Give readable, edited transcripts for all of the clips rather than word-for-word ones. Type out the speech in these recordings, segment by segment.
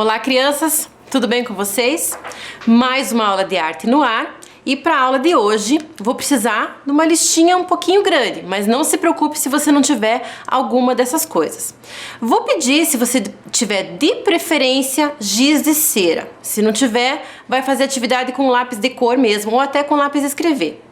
Olá, crianças! Tudo bem com vocês? Mais uma aula de arte no ar. E para a aula de hoje, vou precisar de uma listinha um pouquinho grande, mas não se preocupe se você não tiver alguma dessas coisas. Vou pedir, se você tiver de preferência, giz de cera. Se não tiver, vai fazer atividade com lápis de cor mesmo, ou até com lápis de escrever.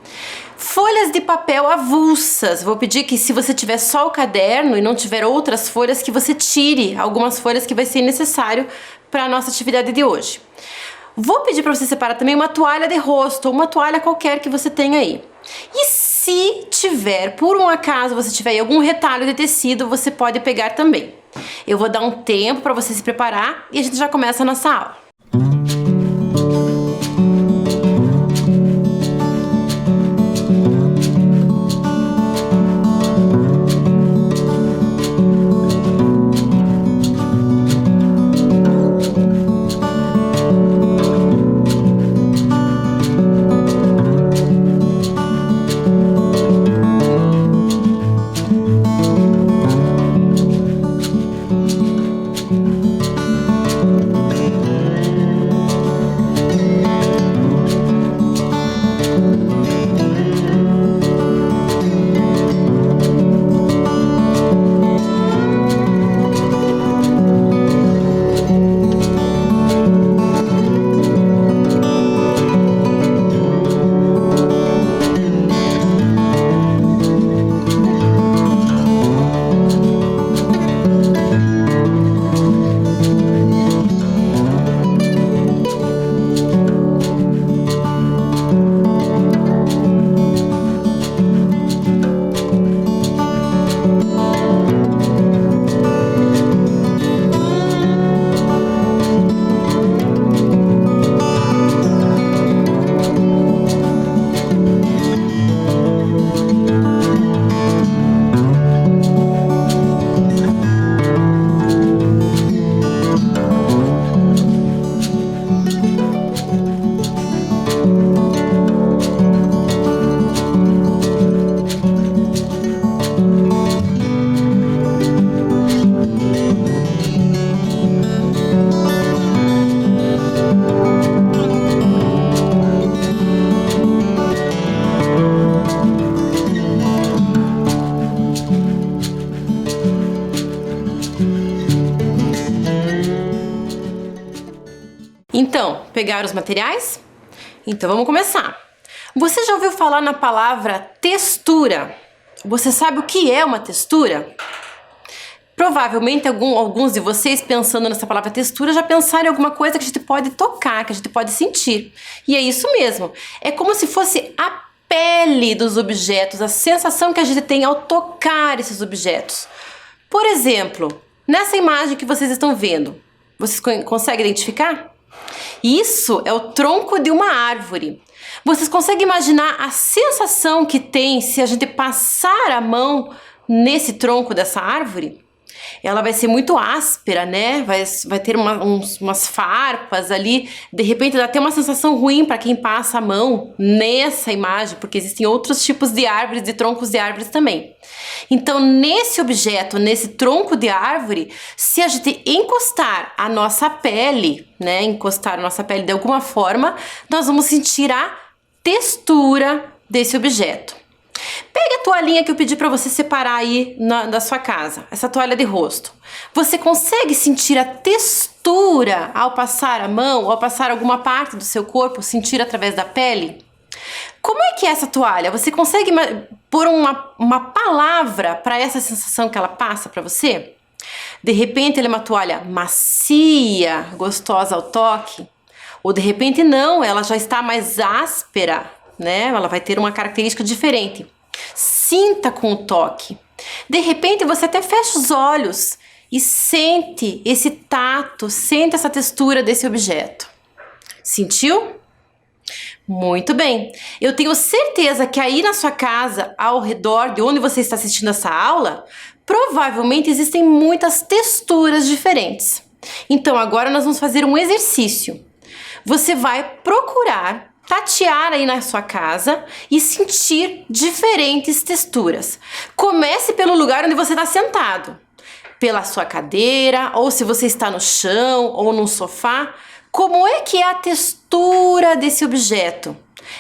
Folhas de papel avulsas. Vou pedir que, se você tiver só o caderno e não tiver outras folhas, que você tire algumas folhas que vai ser necessário para a nossa atividade de hoje. Vou pedir para você separar também uma toalha de rosto, ou uma toalha qualquer que você tenha aí. E se tiver, por um acaso, você tiver aí algum retalho de tecido, você pode pegar também. Eu vou dar um tempo para você se preparar e a gente já começa a nossa aula. Então, pegaram os materiais? Então vamos começar. Você já ouviu falar na palavra textura? Você sabe o que é uma textura? Provavelmente alguns de vocês, pensando nessa palavra textura, já pensaram em alguma coisa que a gente pode tocar, que a gente pode sentir. E é isso mesmo. É como se fosse a pele dos objetos, a sensação que a gente tem ao tocar esses objetos. Por exemplo, nessa imagem que vocês estão vendo, vocês conseguem identificar? Isso é o tronco de uma árvore. Vocês conseguem imaginar a sensação que tem se a gente passar a mão nesse tronco dessa árvore? Ela vai ser muito áspera, né? Vai ter umas farpas ali. De repente dá até uma sensação ruim para quem passa a mão nessa imagem, porque existem outros tipos de árvores, de troncos de árvores também. Então, nesse objeto, nesse tronco de árvore, se a gente encostar a nossa pele, né? Encostar a nossa pele de alguma forma, nós vamos sentir a textura desse objeto. Pega a toalhinha que eu pedi para você separar aí da sua casa, essa toalha de rosto. Você consegue sentir a textura ao passar a mão, ou ao passar alguma parte do seu corpo, sentir através da pele? Como é que é essa toalha? Você consegue pôr uma palavra para essa sensação que ela passa para você? De repente ela é uma toalha macia, gostosa ao toque, ou de repente não, ela já está mais áspera, né? Ela vai ter uma característica diferente. Sinta com o toque. De repente você até fecha os olhos e sente esse tato, sente essa textura desse objeto. Sentiu? Muito bem. Eu tenho certeza que aí na sua casa, ao redor de onde você está assistindo essa aula, provavelmente existem muitas texturas diferentes. Então agora nós vamos fazer um exercício. Você vai procurar tatear aí na sua casa e sentir diferentes texturas. Comece pelo lugar onde você está sentado. pela sua cadeira, ou se você está no chão ou num sofá, como é que é a textura desse objeto?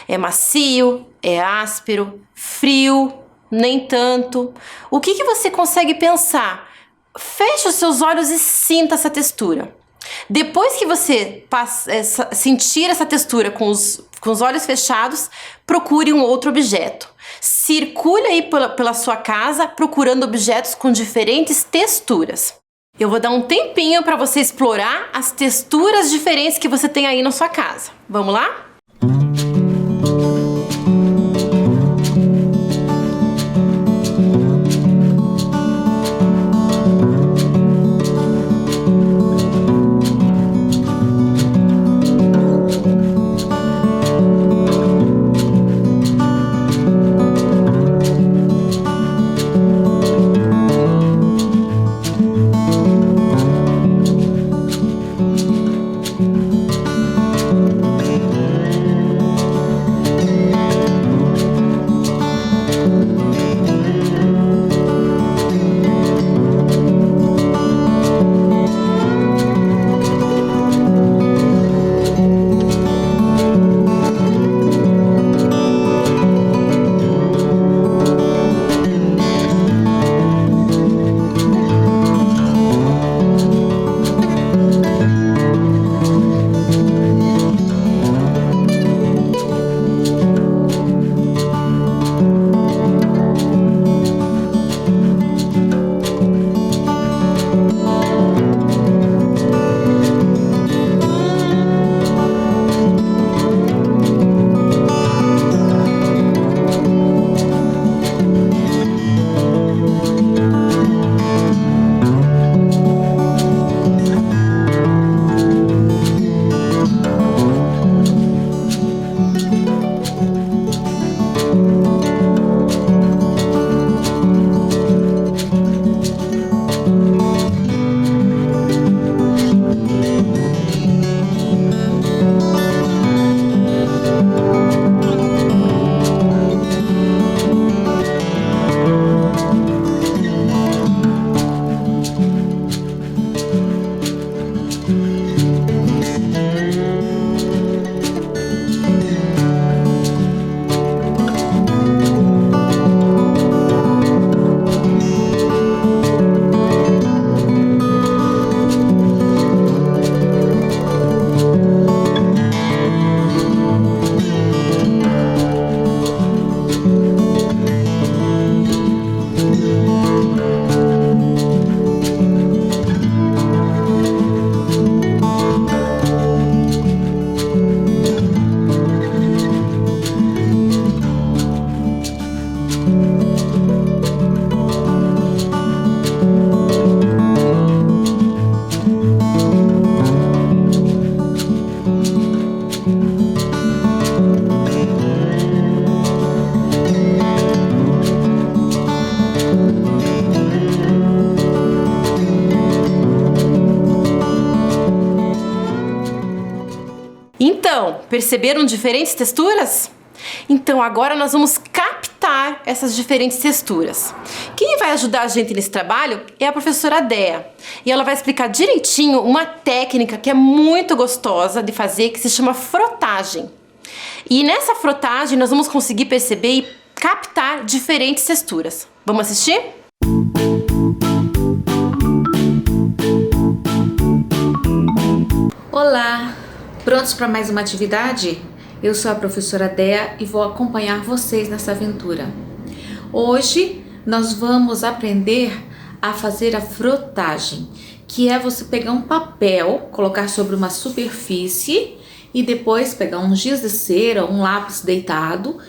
É macio? É áspero? Frio? Nem tanto? O que você consegue pensar? Feche os seus olhos e sinta essa textura. Depois que você sentir essa textura com os olhos fechados, procure um outro objeto. Circule aí pela sua casa procurando objetos com diferentes texturas. Eu vou dar um tempinho para você explorar as texturas diferentes que você tem aí na sua casa. Vamos lá? Então, perceberam diferentes texturas? Então agora nós vamos captar essas diferentes texturas. Quem vai ajudar a gente nesse trabalho é a professora Dea. E ela vai explicar direitinho uma técnica que é muito gostosa de fazer, que se chama frotagem. E nessa frotagem nós vamos conseguir perceber e captar diferentes texturas. Vamos assistir? Olá! Prontos para mais uma atividade? Eu sou a professora Dea e vou acompanhar vocês nessa aventura. Hoje nós vamos aprender a fazer a frotagem, que é você pegar um papel, colocar sobre uma superfície e depois pegar um giz de cera, um lápis deitado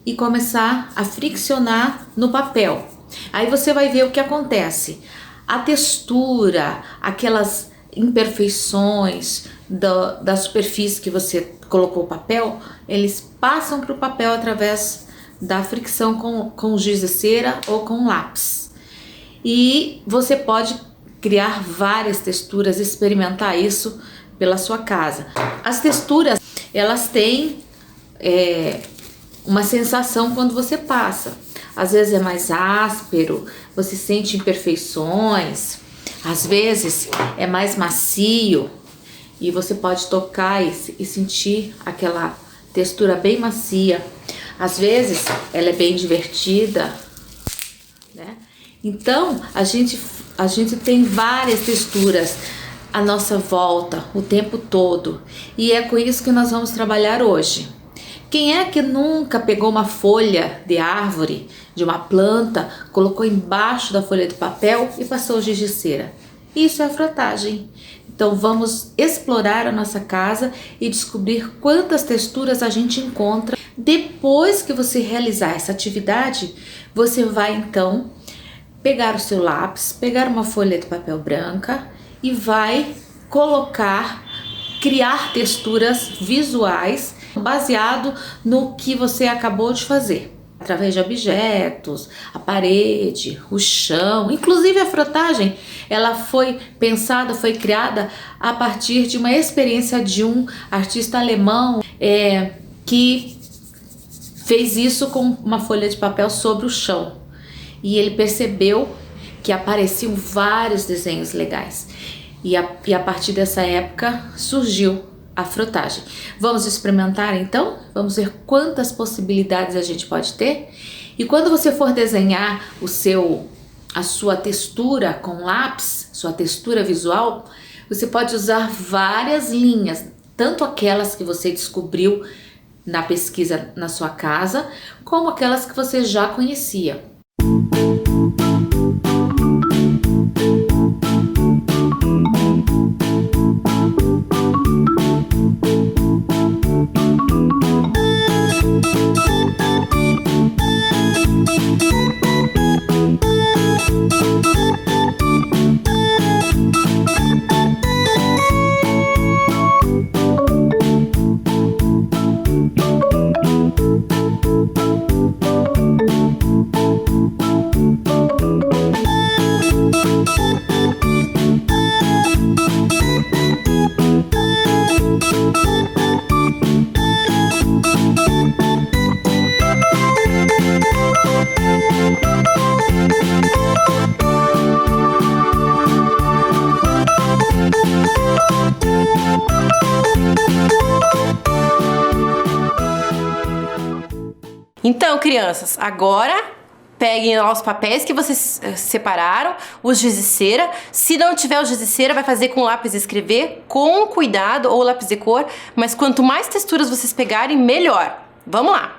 e começar a friccionar no papel. Aí você vai ver o que acontece. A textura, aquelas imperfeições da superfície que você colocou o papel, eles passam para o papel através da fricção com giz de cera ou com lápis. E você pode criar várias texturas, experimentar isso pela sua casa. As texturas, elas têm uma sensação quando você passa. Às vezes é mais áspero, você sente imperfeições. Às vezes é mais macio e você pode tocar e sentir aquela textura bem macia. Às vezes ela é bem divertida, né? Então a gente tem várias texturas à nossa volta o tempo todo, e é com isso que nós vamos trabalhar hoje. Quem é que nunca pegou uma folha de árvore, de uma planta, colocou embaixo da folha de papel e passou giz de cera? Isso é a frotagem. Então vamos explorar a nossa casa e descobrir quantas texturas a gente encontra. Depois que você realizar essa atividade, você vai então pegar o seu lápis, pegar uma folha de papel branca e vai criar texturas visuais baseado no que você acabou de fazer, através de objetos, a parede, o chão. Inclusive a frotagem, ela foi pensada, foi criada a partir de uma experiência de um artista alemão que fez isso com uma folha de papel sobre o chão, e ele percebeu que apareciam vários desenhos legais, e a partir dessa época surgiu a frotagem. Vamos experimentar então? Vamos ver quantas possibilidades a gente pode ter? E quando você for desenhar a sua textura com lápis, sua textura visual, você pode usar várias linhas, tanto aquelas que você descobriu na pesquisa na sua casa, como aquelas que você já conhecia. Então, crianças, agora peguem lá os papéis que vocês separaram, os giz de cera. Se não tiver o giz de cera, vai fazer com lápis de escrever, com cuidado, ou lápis de cor. Mas quanto mais texturas vocês pegarem, melhor. Vamos lá!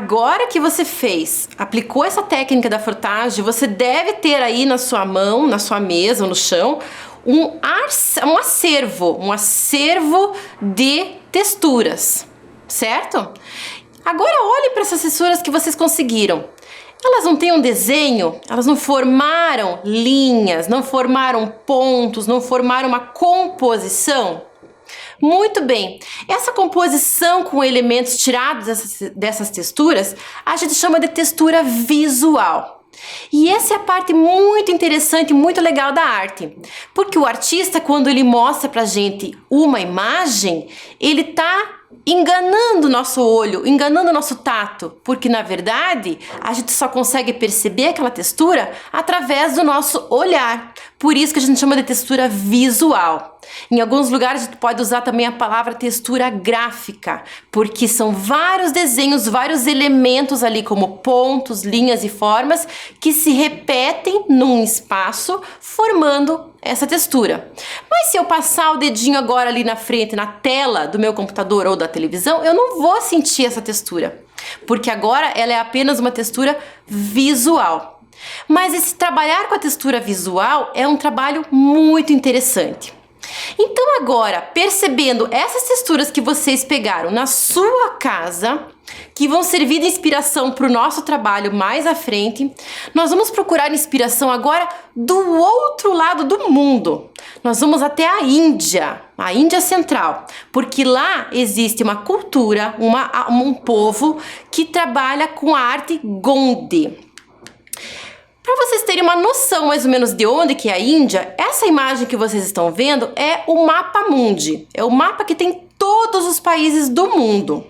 agora que você aplicou essa técnica da frotagem, você deve ter aí na sua mão, na sua mesa ou no chão, um acervo de texturas, certo? Agora olhe para essas texturas que vocês conseguiram. Elas não têm um desenho, elas não formaram linhas, não formaram pontos, não formaram uma composição? Muito bem, essa composição com elementos tirados dessas texturas, a gente chama de textura visual. E essa é a parte muito interessante, muito legal da arte. Porque o artista, quando ele mostra pra gente uma imagem, ele tá enganando o nosso olho, enganando o nosso tato, porque na verdade a gente só consegue perceber aquela textura através do nosso olhar. Por isso que a gente chama de textura visual. Em alguns lugares a gente pode usar também a palavra textura gráfica, porque são vários desenhos, vários elementos ali como pontos, linhas e formas que se repetem num espaço formando essa textura. Mas se eu passar o dedinho agora ali na frente, na tela do meu computador ou da televisão, eu não vou sentir essa textura, porque agora ela é apenas uma textura visual. Mas esse trabalhar com a textura visual é um trabalho muito interessante. Então agora, percebendo essas texturas que vocês pegaram na sua casa, que vão servir de inspiração para o nosso trabalho mais à frente, nós vamos procurar inspiração agora do outro lado do mundo. Nós vamos até a Índia Central, porque lá existe uma cultura, um povo que trabalha com a arte Gondi. Para vocês terem uma noção mais ou menos de onde que é a Índia, essa imagem que vocês estão vendo é o mapa mundi. É o mapa que tem todos os países do mundo.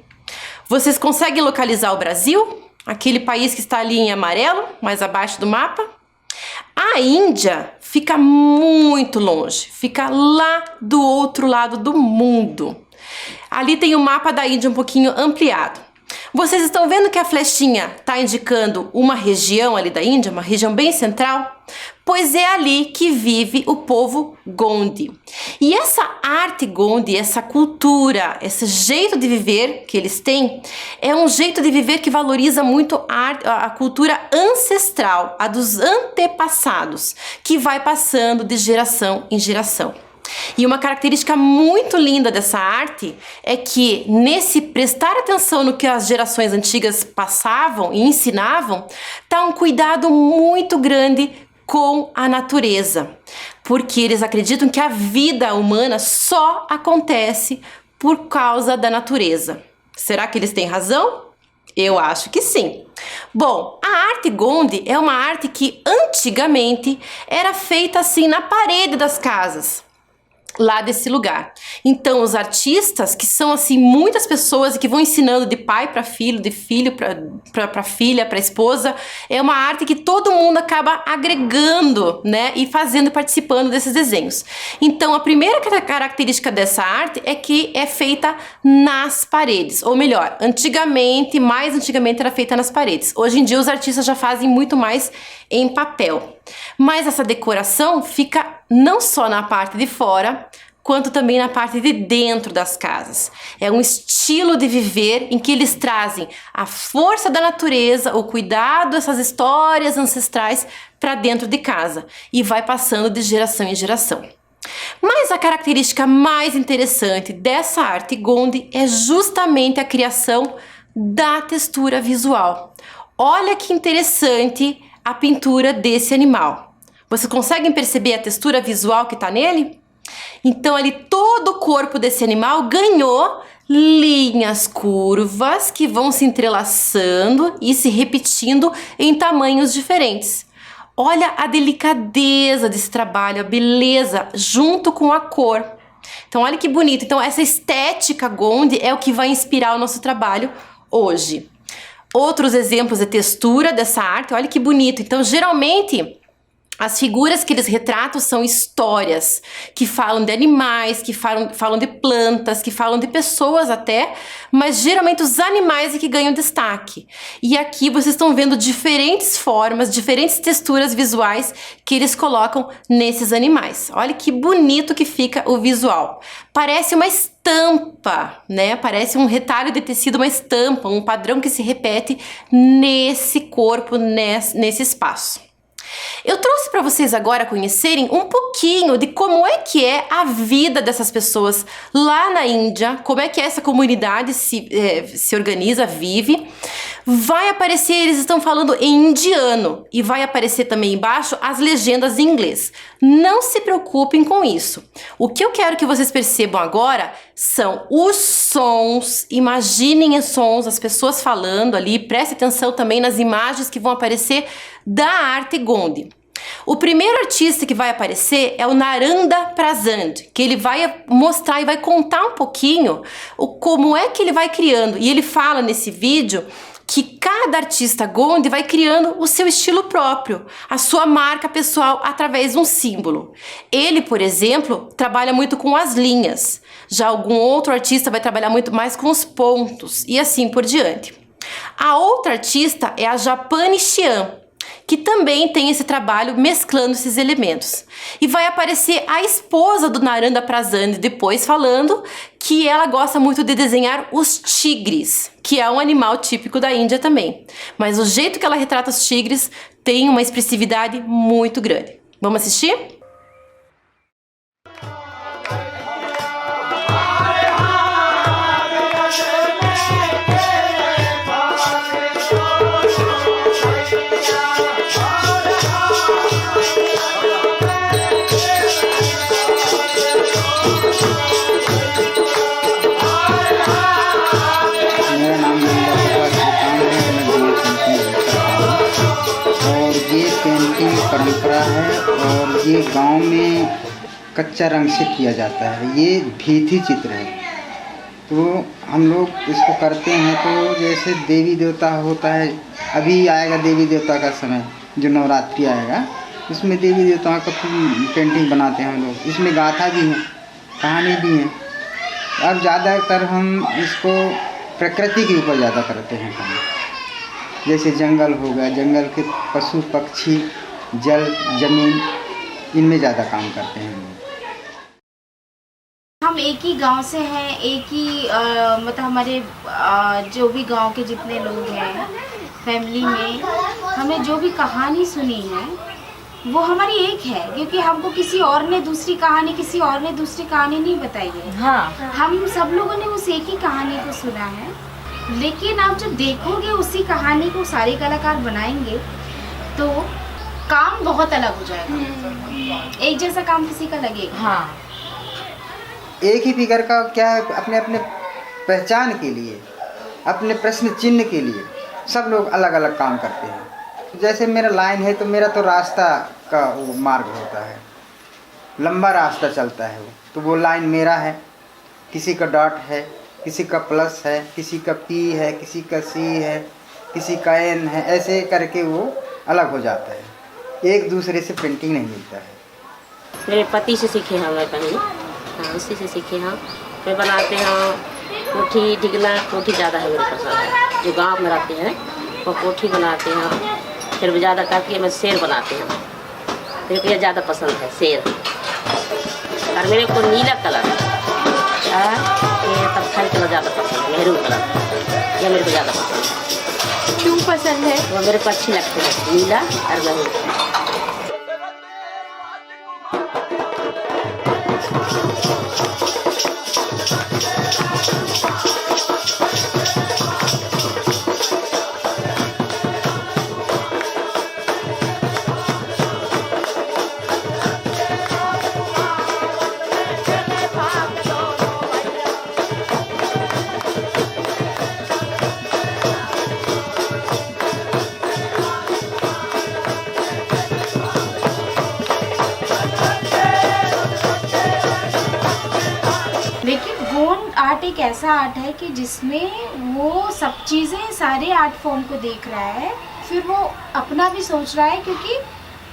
Vocês conseguem localizar o Brasil? Aquele país que está ali em amarelo, mais abaixo do mapa? A Índia fica muito longe, fica lá do outro lado do mundo. Ali tem o mapa da Índia um pouquinho ampliado. Vocês estão vendo que a flechinha está indicando uma região ali da Índia, uma região bem central? Pois é ali que vive o povo Gondi. E essa arte Gondi, essa cultura, esse jeito de viver que eles têm, é um jeito de viver que valoriza muito a cultura ancestral, a dos antepassados, que vai passando de geração em geração. E uma característica muito linda dessa arte é que, nesse prestar atenção no que as gerações antigas passavam e ensinavam, está um cuidado muito grande com a natureza, porque eles acreditam que a vida humana só acontece por causa da natureza. Será que eles têm razão? Eu acho que sim. Bom, a arte Gondi é uma arte que antigamente era feita assim na parede das casas, lá desse lugar. Então os artistas, que são assim muitas pessoas que vão ensinando de pai para filho, de filho para filha, para esposa, é uma arte que todo mundo acaba agregando, né, e fazendo, participando desses desenhos. Então a primeira característica dessa arte é que é feita nas paredes, ou melhor, mais antigamente era feita nas paredes. Hoje em dia os artistas já fazem muito mais em papel. Mas essa decoração fica não só na parte de fora, quanto também na parte de dentro das casas. É um estilo de viver em que eles trazem a força da natureza, o cuidado, essas histórias ancestrais para dentro de casa e vai passando de geração em geração. Mas a característica mais interessante dessa arte Gondi é justamente a criação da textura visual. Olha que interessante a pintura desse animal. Vocês conseguem perceber a textura visual que está nele? Então ali todo o corpo desse animal ganhou linhas curvas que vão se entrelaçando e se repetindo em tamanhos diferentes. Olha a delicadeza desse trabalho, a beleza junto com a cor. Então olha que bonito. Então essa estética Gondi é o que vai inspirar o nosso trabalho hoje. Outros exemplos de textura dessa arte, olha que bonito. Então geralmente As figuras que eles retratam são histórias que falam de animais, que falam de plantas, que falam de pessoas até, mas geralmente os animais é que ganham destaque. E aqui vocês estão vendo diferentes formas, diferentes texturas visuais que eles colocam nesses animais. Olha que bonito que fica o visual. Parece uma estampa, né? Parece um retalho de tecido, uma estampa, um padrão que se repete nesse corpo, nesse espaço. Eu trouxe para vocês agora conhecerem um pouquinho de como é que é a vida dessas pessoas lá na Índia, como é que essa comunidade se organiza, vive. Vai aparecer, eles estão falando em indiano e vai aparecer também embaixo as legendas em inglês. Não se preocupem com isso. O que eu quero que vocês percebam agora são os sons. Imaginem os sons, as pessoas falando ali. Preste atenção também nas imagens que vão aparecer da arte Gondi. O primeiro artista que vai aparecer é o Naranda Prasad, que ele vai mostrar e vai contar um pouquinho como é que ele vai criando. E ele fala nesse vídeo que cada artista Gondi vai criando o seu estilo próprio, a sua marca pessoal através de um símbolo. Ele, por exemplo, trabalha muito com as linhas. Já algum outro artista vai trabalhar muito mais com os pontos e assim por diante. A outra artista é a Japani Xian, que também tem esse trabalho mesclando esses elementos. E vai aparecer a esposa do Naranda Prasad depois falando que ela gosta muito de desenhar os tigres, que é um animal típico da Índia também. Mas o jeito que ela retrata os tigres tem uma expressividade muito grande. Vamos assistir? परंपरा है और ये गांव में कच्चा रंग से किया जाता है। ये भीति चित्र है, तो हम लोग इसको करते हैं। तो जैसे देवी देवता होता है, अभी आएगा देवी देवता का समय, जो नवरात्रि आएगा, उसमें देवी देवताओं का पेंटिंग बनाते हैं हम लोग। इसमें गाथा भी है, कहानी भी है। अब ज़्यादातर हम इसको प्रकृति के ऊपर ज़्यादा करते हैं काम, जैसे जंगल हो गया, जंगल के पशु पक्षी, जल जमीन, इनमें ज़्यादा काम करते हैं हम एक ही गांव से हैं, एक ही मतलब हमारे जो भी गांव के जितने लोग हैं फैमिली में, हमने जो भी कहानी सुनी है वो हमारी एक है, क्योंकि हमको किसी और ने दूसरी कहानी नहीं बताई है। हाँ, हम सब लोगों ने उस एक ही कहानी को सुना है, लेकिन आप जब देखोगे उसी कहानी को सारे कलाकार बनाएंगे तो काम बहुत अलग हो जाएगा। एक जैसा काम किसी का लगेगा। हाँ, एक ही फिगर का क्या है, अपने अपने पहचान के लिए, अपने प्रश्न चिन्ह के लिए सब लोग अलग अलग काम करते हैं। जैसे मेरा लाइन है तो मेरा तो रास्ता का वो मार्ग होता है, लंबा रास्ता चलता है वो, तो वो लाइन मेरा है। किसी का डॉट है, किसी का प्लस है, किसी का पी है, किसी का सी है, किसी का एन है, ऐसे करके वो अलग हो जाता है। एक दूसरे से पेंटिंग नहीं मिलता है। मेरे पति से सीखे हैं मैं पहले, हाँ उसी से सीखे हैं। मैं बनाते हैं कोठी ढिगला, कोठी ज़्यादा है मेरे पसंद। जो गांव में रहते हैं वो कोठी बनाते हैं, फिर ज़्यादा करके मैं शेर बनाते हैं। मेरे को ये ज़्यादा पसंद है शेर, और मेरे को नीला कलर ये पत्थर कलर ज़्यादा पसंद है, मेहरून कलर ये मेरे को ज़्यादा पसंद है। क्यों पसंद है? वो मेरे को अच्छी लगती है, नीला और मेहरून। आर्ट एक ऐसा आर्ट है कि जिसमें वो सब चीज़ें सारे आर्ट फॉर्म को देख रहा है, फिर वो अपना भी सोच रहा है, क्योंकि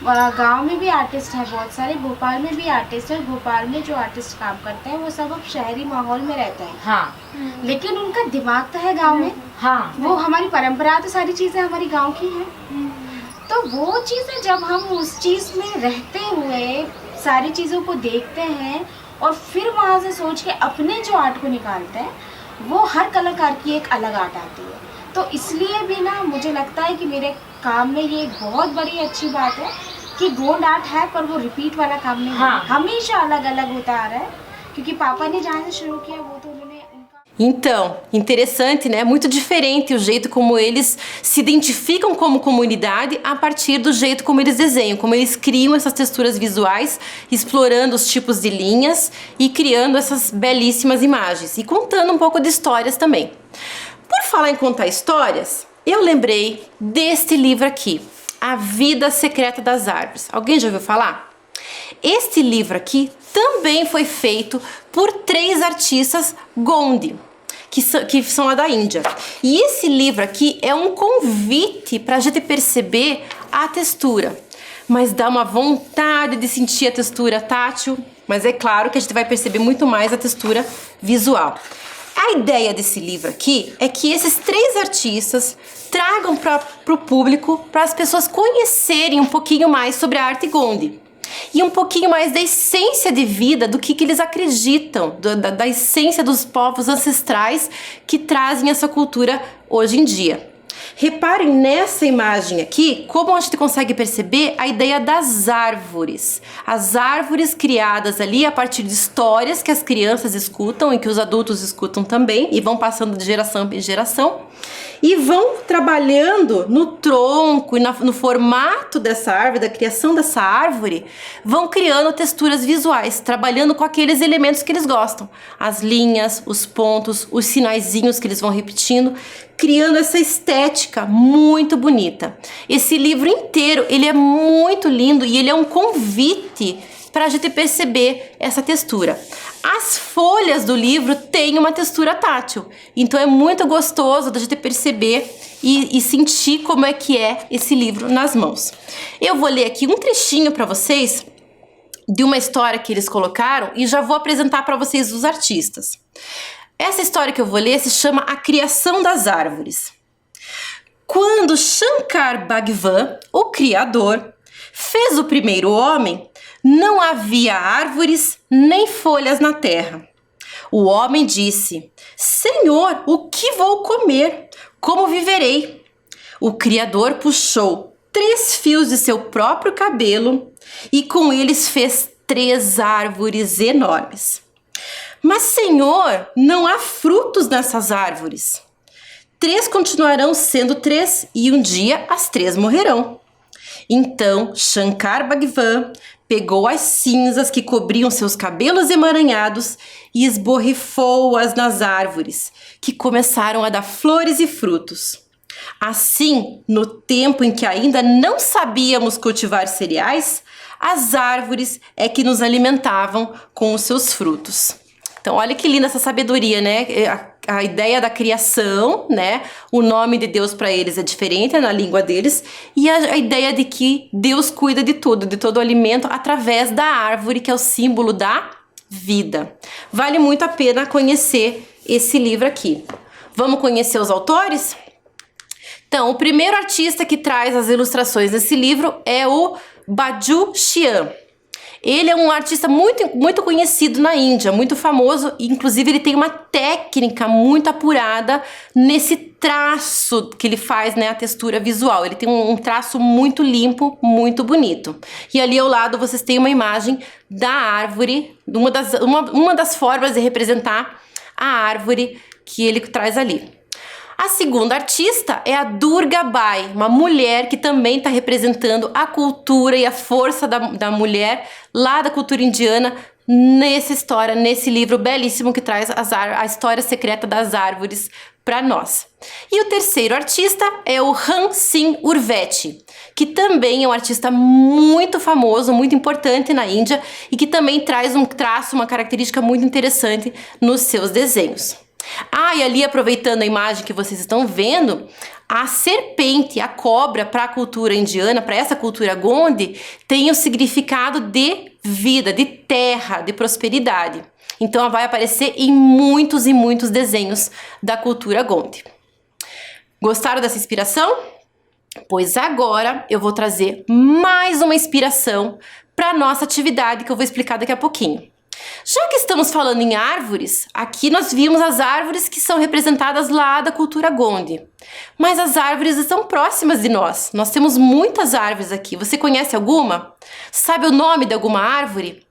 गांव में भी आर्टिस्ट हैं बहुत सारे, भोपाल में भी आर्टिस्ट हैं। भोपाल में जो आर्टिस्ट काम करते हैं वो सब अब शहरी माहौल में रहते हैं, हाँ लेकिन उनका दिमाग तो है गांव में। हाँ वो हमारी परंपरा, तो सारी चीज़ें हमारी गांव की हैं। तो वो चीज़ें जब हम उस चीज़ में रहते हुए सारी चीज़ों को देखते हैं और फिर वहाँ से सोच के अपने जो आर्ट को निकालते हैं, वो हर कलाकार की एक अलग आर्ट आती है। तो इसलिए भी ना मुझे लगता है कि मेरे काम में ये एक बहुत बड़ी अच्छी बात है कि गोंड आर्ट है, पर वो रिपीट वाला काम नहीं है, हमेशा अलग अलग होता आ रहा है, क्योंकि पापा ने जहाँ से शुरू किया वो तो उन्होंने Então, interessante, né? Muito diferente o jeito como eles se identificam como comunidade a partir do jeito como eles desenham, como eles criam essas texturas visuais, explorando os tipos de linhas e criando essas belíssimas imagens e contando um pouco de histórias também. Por falar em contar histórias, eu lembrei deste livro aqui, A Vida Secreta das Árvores. Alguém já ouviu falar? Este livro aqui também foi feito por 3 artistas Gondi, que são lá da Índia. E esse livro aqui é um convite para a gente perceber a textura, mas dá uma vontade de sentir a textura tátil, mas é claro que a gente vai perceber muito mais a textura visual. A ideia desse livro aqui é que esses 3 artistas tragam para o público, para as pessoas conhecerem um pouquinho mais sobre a arte Gondi. E um pouquinho mais da essência de vida, do que eles acreditam, da essência dos povos ancestrais que trazem essa cultura hoje em dia. Reparem nessa imagem aqui, como a gente consegue perceber a ideia das árvores. As árvores criadas ali a partir de histórias que as crianças escutam e que os adultos escutam também, e vão passando de geração em geração, e vão trabalhando no tronco e no formato dessa árvore, da criação dessa árvore, vão criando texturas visuais, trabalhando com aqueles elementos que eles gostam. As linhas, os pontos, os sinaizinhos que eles vão repetindo, criando essa estética muito bonita. Esse livro inteiro, ele é muito lindo e ele é um convite para a gente perceber essa textura. As folhas do livro têm uma textura tátil, então é muito gostoso da gente perceber e sentir como é que é esse livro nas mãos. Eu vou ler aqui um trechinho para vocês de uma história que eles colocaram e já vou apresentar para vocês os artistas. Essa história que eu vou ler se chama A Criação das Árvores. Quando Shankar Bhagwan, o Criador, fez o primeiro homem, não havia árvores nem folhas na terra. O homem disse: Senhor, o que vou comer? Como viverei? O Criador puxou 3 fios de seu próprio cabelo e com eles fez 3 árvores enormes. Mas, Senhor, não há frutos nessas árvores. 3 continuarão sendo 3 e um dia as 3 morrerão. Então, Shankar Bhagwan pegou as cinzas que cobriam seus cabelos emaranhados e esborrifou-as nas árvores, que começaram a dar flores e frutos. Assim, no tempo em que ainda não sabíamos cultivar cereais, as árvores é que nos alimentavam com os seus frutos. Então, olha que linda essa sabedoria, né? A ideia da criação, né? O nome de Deus para eles é diferente na língua deles. E a ideia de que Deus cuida de tudo, de todo o alimento, através da árvore, que é o símbolo da vida. Vale muito a pena conhecer esse livro aqui. Vamos conhecer os autores? Então, o primeiro artista que traz as ilustrações desse livro é o Baju Xian. Ele é um artista muito conhecido na Índia, muito famoso, e inclusive ele tem uma técnica muito apurada nesse traço que ele faz, né, a textura visual. Ele tem um traço muito limpo, muito bonito. E ali ao lado vocês têm uma imagem da árvore, uma das formas de representar a árvore que ele traz ali. A segunda artista é a Durga Bai, uma mulher que também está representando a cultura e a força da mulher lá da cultura indiana nessa história, nesse livro belíssimo que traz a história secreta das árvores para nós. E o terceiro artista é o Ram Singh Urveti, que também é um artista muito famoso, muito importante na Índia e que também traz um traço, uma característica muito interessante nos seus desenhos. Ah, e ali, aproveitando a imagem que vocês estão vendo, a serpente, a cobra, para a cultura indiana, para essa cultura Gondi, tem o significado de vida, de terra, de prosperidade. Então ela vai aparecer em muitos e muitos desenhos da cultura Gondi. Gostaram dessa inspiração? Pois agora eu vou trazer mais uma inspiração para a nossa atividade que eu vou explicar daqui a pouquinho. Já que estamos falando em árvores, aqui nós vimos as árvores que são representadas lá da cultura Gondi. Mas as árvores estão próximas de nós. Nós temos muitas árvores aqui. Você conhece alguma? Sabe o nome de alguma árvore?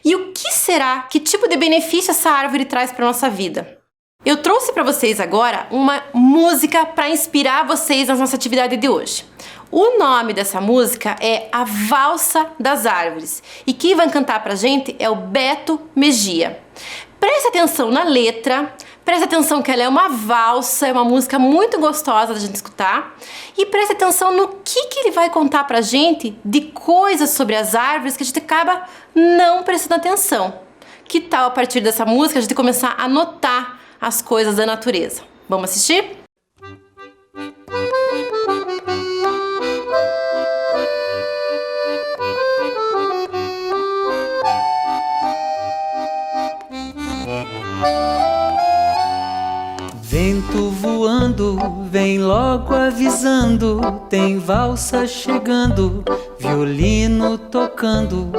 E o que será? Que tipo de benefício essa árvore traz para a nossa vida? Eu trouxe para vocês agora uma música para inspirar vocês na nossa atividade de hoje. O nome dessa música é A Valsa das Árvores e quem vai cantar pra gente é o Beto Mejia. Preste atenção na letra, preste atenção que ela é uma valsa, é uma música muito gostosa da gente escutar e preste atenção no que ele vai contar pra gente de coisas sobre as árvores que a gente acaba não prestando atenção. Que tal a partir dessa música a gente começar a notar as coisas da natureza? Vamos assistir? Vento voando, vem logo avisando, tem valsa chegando, violino tocando,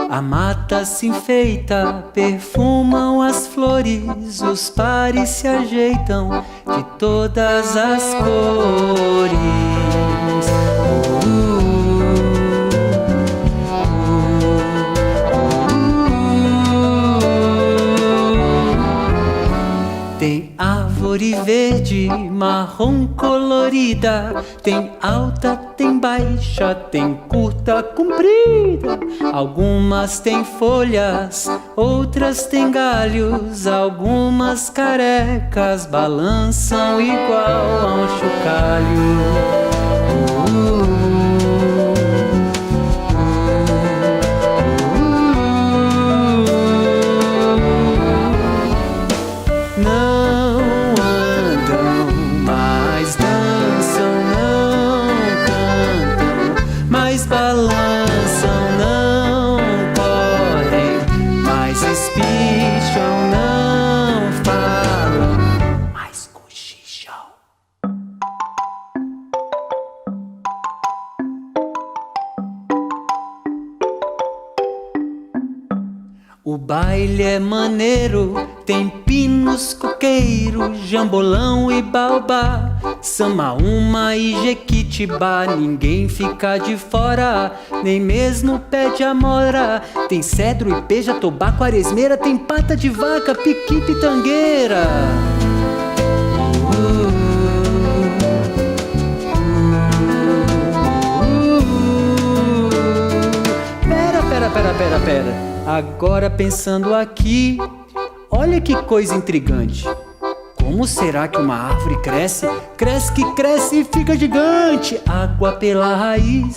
a mata se enfeita, perfumam as flores, os pares se ajeitam de todas as cores. Tem árvore verde, marrom colorida, tem alta, tem baixa, tem curta, comprida. Algumas têm folhas, outras têm galhos, algumas carecas balançam igual a um chocalho. O baile é maneiro, tem pinos, coqueiro, jambolão e baobá, samaúma e jequitibá. Ninguém fica de fora, nem mesmo pé de amora. Tem cedro, ipê, jatobá, quaresmeira, tem pata de vaca, piqui, pitangueira. Pera. Agora pensando aqui, olha que coisa intrigante. Como será que uma árvore cresce? Cresce que cresce e fica gigante. Água pela raiz,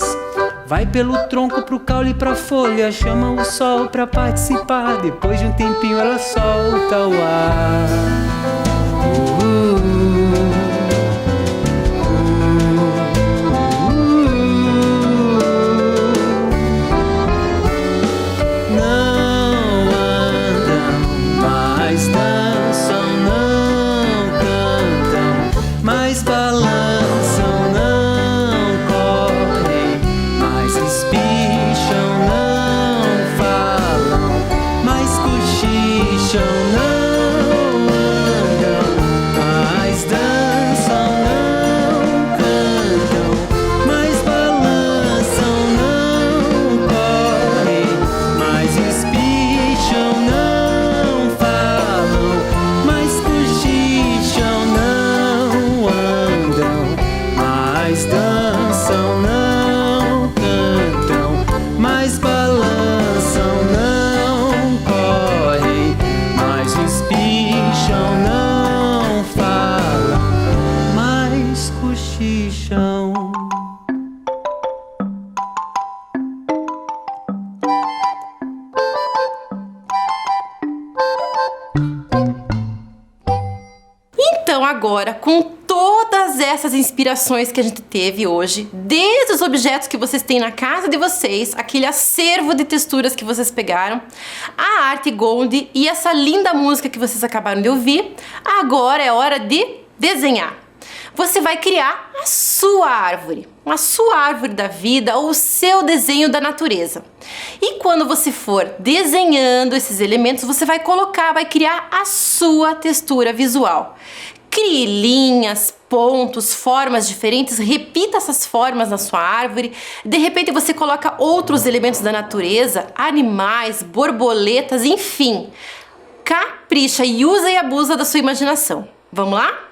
vai pelo tronco pro caule e pra folha. Chama o sol pra participar, depois de um tempinho ela solta o ar. agora, com todas essas inspirações que a gente teve hoje, desde os objetos que vocês têm na casa de vocês, aquele acervo de texturas que vocês pegaram, a arte Gondi e essa linda música que vocês acabaram de ouvir, agora é hora de desenhar. Você vai criar a sua árvore da vida ou o seu desenho da natureza. E quando você for desenhando esses elementos, você vai criar a sua textura visual. Crie linhas, pontos, formas diferentes, repita essas formas na sua árvore. De repente você coloca outros elementos da natureza, animais, borboletas, enfim. Capricha e usa e abusa da sua imaginação. Vamos lá?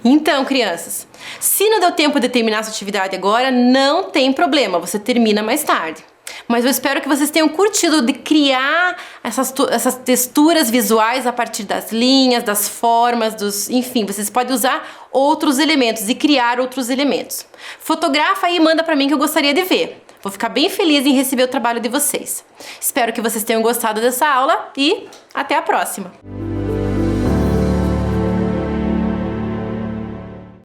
Então, crianças, se não deu tempo de terminar essa atividade agora, não tem problema, você termina mais tarde. Mas eu espero que vocês tenham curtido de criar essas texturas visuais a partir das linhas, das formas, enfim, vocês podem usar outros elementos e criar outros elementos. Fotografa aí e manda pra mim que eu gostaria de ver. Vou ficar bem feliz em receber o trabalho de vocês. Espero que vocês tenham gostado dessa aula e até a próxima!